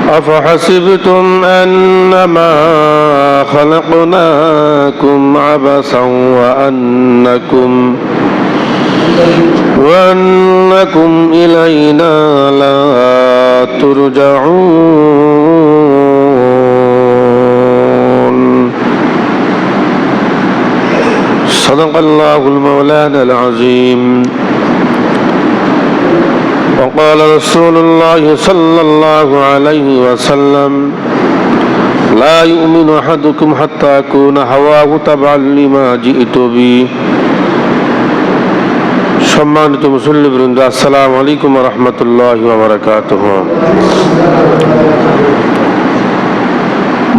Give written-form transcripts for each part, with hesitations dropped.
أفحسبتم أنما خلقناكم عبثا وأنكم إلينا لا ترجعون صدق الله المولانا العظيم وقال رسول الله صلى الله عليه وسلم لا يؤمن أحدكم حتى يكون هواه تبعا لما جئت به সম্মানিত মুসল্লিবৃন্দ, আসসালামু আলাইকুম ওয়া রাহমাতুল্লাহি ওয়া বারাকাতুহু।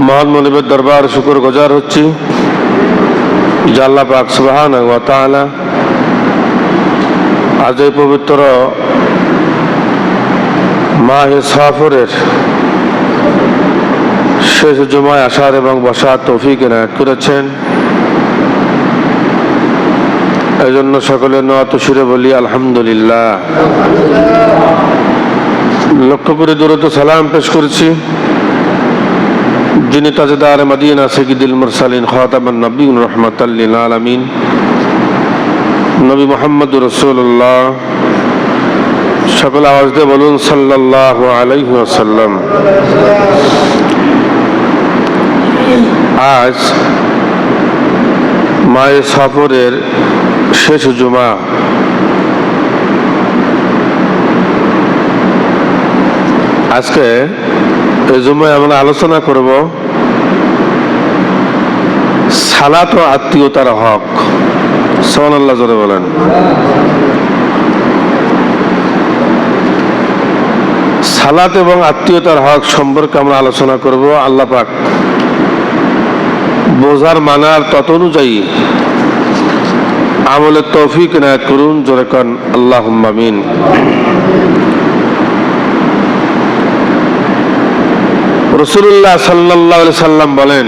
মহান মুনিবের দরবার শুকর গুজার হচ্ছি যে আল্লাহ পাক সুবহানাহু ওয়া তাআলা আজ এই পবিত্র মাহে সফরের শেষ জুমায় আসার এবং বসার তৌফিক এনায়েত করেছেন। এই জন্য সকলে নত সুরে বলি আলহামদুলিল্লাহ। লক্ষ্য করে দরুদ ও সালাম পেশ করেছি যিনি তাজদার মদিনা সাইয়্যিদুল মুরসালিন খাতামুন নবিয়্যিন রাহমাতাল লিল আলামিন নবী মুহাম্মদুর রাসূলুল্লাহ। সকল আওয়াজ দিয়ে বলুন সাল্লাল্লাহু আলাইহি ওয়াসাল্লাম। আজ মাহে সফরের শেষ জুমা। আজকে এই জুমায় আমরা আলোচনা করব সালাত ও আত্মীয়তার হক। সুবহানাল্লাহ জোরে বলেন। সালাত এবং আত্মীয়তার হক সম্পর্কে আমরা আলোচনা করব। আল্লাহ পাক বোঝার মানার তত অনুযায়ী আমলের তৌফিক এনায়েত করুন। জোরে কন আল্লাহুম্মা আমিন। রাসূলুল্লাহ সাল্লাল্লাহু আলাইহি সাল্লাম বলেন,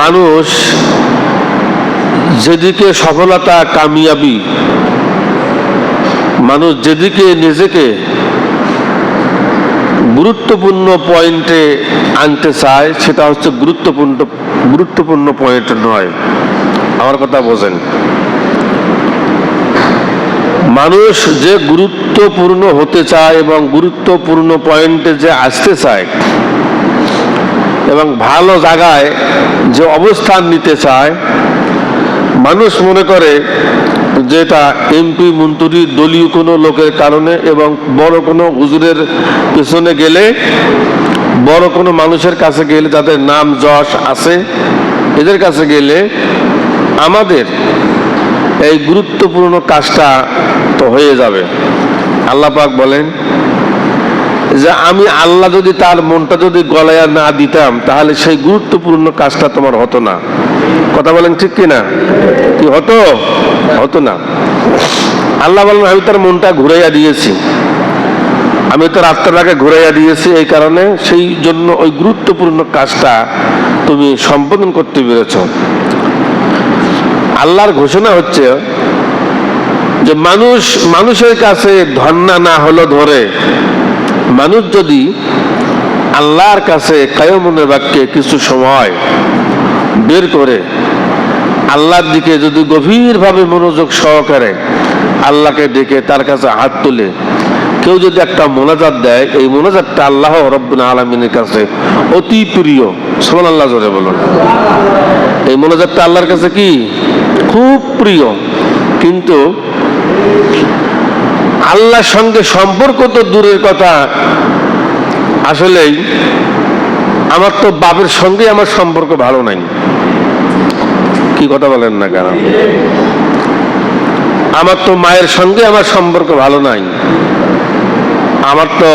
মানুষ যেদিকে সফলতা কামিয়াবি, মানুষ যেদিকে নিজেকে গুরুত্বপূর্ণ পয়েন্টে আনতে চায় সেটা হচ্ছে গুরুত্বপূর্ণ পয়েন্ট নয়। আমার কথা বোঝেন। মানুষ যে গুরুত্বপূর্ণ হতে চায় এবং গুরুত্বপূর্ণ পয়েন্টে যে আসতে চায় এবং ভালো জায়গায় যে অবস্থান নিতে চায়, মানুষ মনে করে যেটা এমপি মন্ত্রী দলীয় কোনো লোকের কারণে এবং বড় কোনো হুজুরের পেছনে গেলে, বড় কোনো মানুষের কাছে গেলে, যাদের নাম যশ আছে, এদের কাছে গেলে আমাদের এই গুরুত্বপূর্ণ কাজটা তো হয়ে যাবে। আল্লাহ পাক বলেন যে আমি আল্লাহ যদি তার মনটা যদি গলায়া না দিতাম তাহলে সেই গুরুত্বপূর্ণ কাজটা তোমার হতো না। কথা বলেন ঠিক কিনা? কি হতো? হতো না। আল্লাহ বলেন আমি তার মনটা ঘুরাইয়া দিয়েছি, আমি তার আত্মাটাকে ঘুরাইয়া দিয়েছি, এই কারণে সেই জন্য ওই গুরুত্বপূর্ণ কাজটা তুমি সম্পাদন করতে পেরেছ। আল্লাহর ঘোষণা হচ্ছে যে মানুষের কাছে ধন্না না হলো ধরে, মানুষ যদি আল্লাহর কাছে কায়মনের বাক্যে কিছু সময় বের করে আল্লাহর দিকে যদি গভীরভাবে মনোযোগ সহকারে আল্লাহকে ডেকে তার কাছে হাত তুলে কেউ যদি একটা মোনাজাত দেয়, এই মোনাজাতটা আল্লাহ রাব্বুল আলামিনের কাছে অতি প্রিয়। সুবহানাল্লাহ জোরে বলুন। এই মোনাজাতটা আল্লাহর কাছে কি খুব প্রিয়। কিন্তু আল্লাহর সঙ্গে সম্পর্ক তো দূরের কথা, আসলেই আমার তো বাপের সঙ্গে আমার সম্পর্ক ভালো নাই। কি কথা বলেন না কেন? আমার তো মায়ের সঙ্গে আমার সম্পর্ক ভালো নাই, আমার তো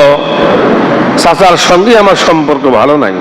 চাচার সঙ্গে আমার সম্পর্ক ভালো নাই।